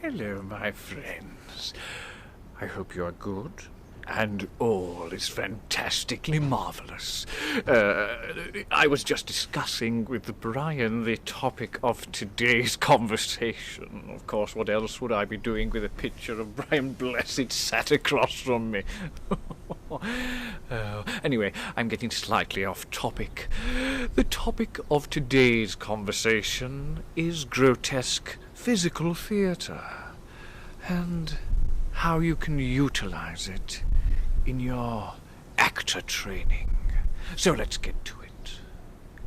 Hello, my friends. I hope you are good, and all is fantastically marvellous. I was just discussing with Brian the topic of today's conversation. Of course, what else would I be doing with a picture of Brian Blessed sat across from me? Anyway, I'm getting slightly off topic. The topic of today's conversation is grotesque physical theatre, and how you can utilize it in your actor training. So let's get to it.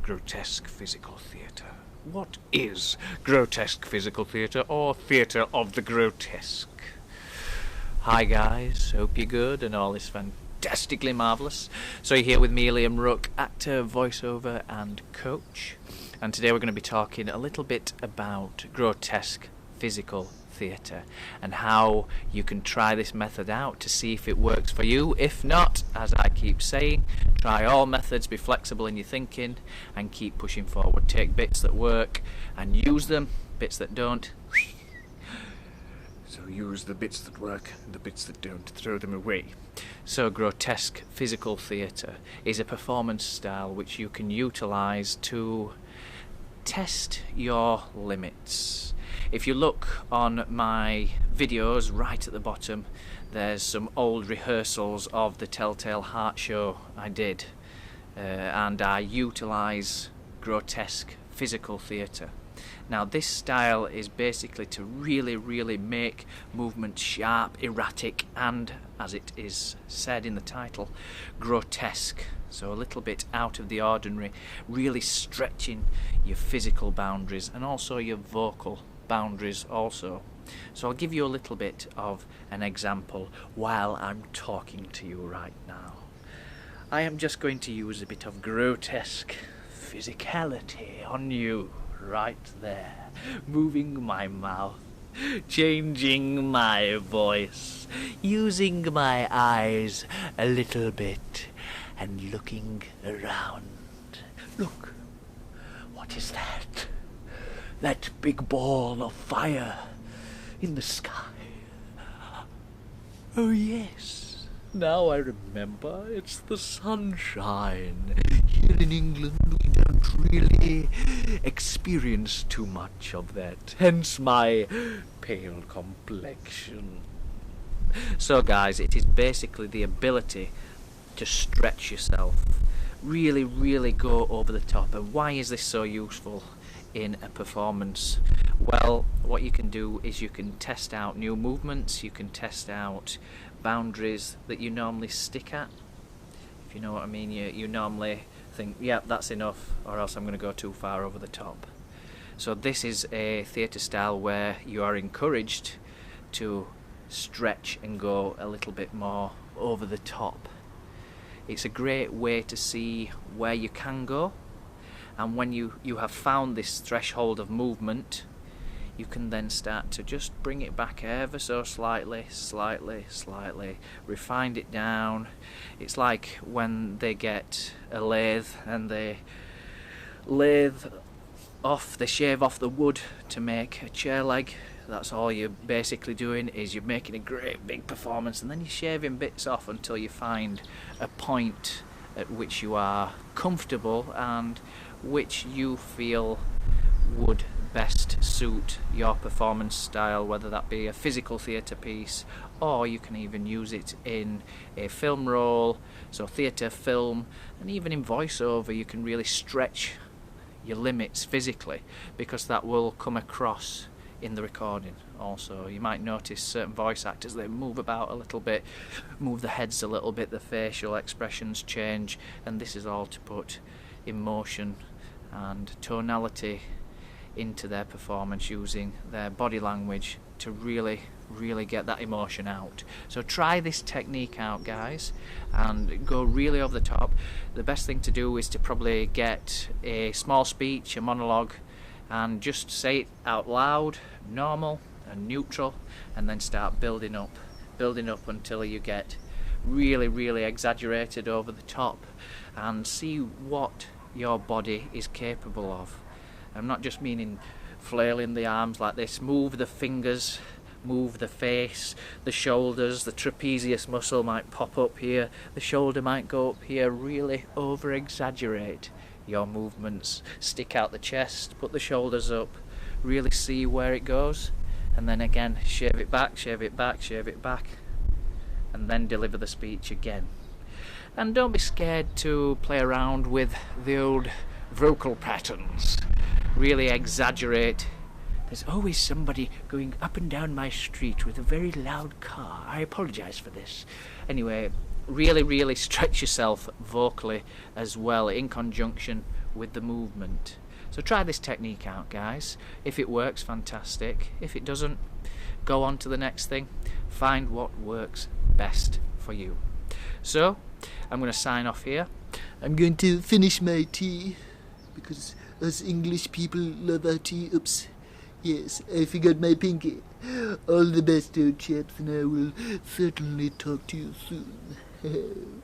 Grotesque physical theatre. What is grotesque physical theatre, or theatre of the grotesque? Hi guys, hope you're good and all is fantastically marvellous. So you're here with me, Liam Rook, actor, voiceover and coach. And today we're going to be talking a little bit about grotesque physical theatre and how you can try this method out to see if it works for you. If not, as I keep saying, try all methods, be flexible in your thinking and keep pushing forward. Take bits that work and use them, bits that don't. So use the bits that work and the bits that don't, throw them away. So grotesque physical theatre is a performance style which you can utilise to test your limits. If you look on my videos right at the bottom, there's some old rehearsals of the Telltale Heart show I did, and I utilise grotesque physical theatre. Now this style is basically to really make movement sharp, erratic and, as it is said in the title, grotesque. So a little bit out of the ordinary, really stretching your physical boundaries and also your vocal boundaries also. So I'll give you a little bit of an example while I'm talking to you right now. I am just going to use a bit of grotesque physicality on you right there, moving my mouth, changing my voice, using my eyes a little bit and looking around. Look, what is that? That big ball of fire in the sky. Oh yes, now I remember, it's the sunshine. Here in England we don't really experience too much of that, hence my pale complexion. So guys, it is basically the ability to stretch yourself, really go over the top. And why is this so useful in a performance? Well, what you can do is you can test out new movements, you can test out boundaries that you normally stick at, if you know what I mean. You normally think, yeah, that's enough, or else I'm going to go too far over the top. So this is a theatre style where you are encouraged to stretch and go a little bit more over the top. It's a great way to see where you can go, and when you have found this threshold of movement, you can then start to just bring it back ever so slightly, refine it down. It's like when they get a lathe and they shave off the wood to make a chair leg. That's all you're basically doing, is you're making a great big performance and then you're shaving bits off until you find a point at which you are comfortable and which you feel would best suit your performance style, whether that be a physical theatre piece or you can even use it in a film role, so theatre, film, and even in voiceover you can really stretch your limits physically, because that will come across in the recording also. You might notice certain voice actors, they move about a little bit, move the heads a little bit, the facial expressions change, and this is all to put emotion and tonality into their performance, using their body language to really get that emotion out. So try this technique out, guys, and go really over the top. The best thing to do is to probably get a small speech, a monologue, and just say it out loud, normal and neutral, and then start building up until you get really exaggerated over the top, and see what your body is capable of. I'm not just meaning flailing the arms like this. Move the fingers, move the face, the shoulders, the trapezius muscle might pop up here, the shoulder might go up here. Really over-exaggerate your movements. Stick out the chest, put the shoulders up, really see where it goes, and then again shave it back, shave it back, shave it back, and then deliver the speech again. And don't be scared to play around with the old vocal patterns. Really exaggerate. There's always somebody going up and down my street with a very loud car. I apologise for this. Anyway, really stretch yourself vocally as well in conjunction with the movement. So try this technique out, guys. If it works, fantastic. If it doesn't, go on to the next thing. Find what works best for you. So, I'm going to sign off here. I'm going to finish my tea, because us English people love our tea. Oops. Yes, I forgot my pinky. All the best, old chaps, and I will certainly talk to you soon.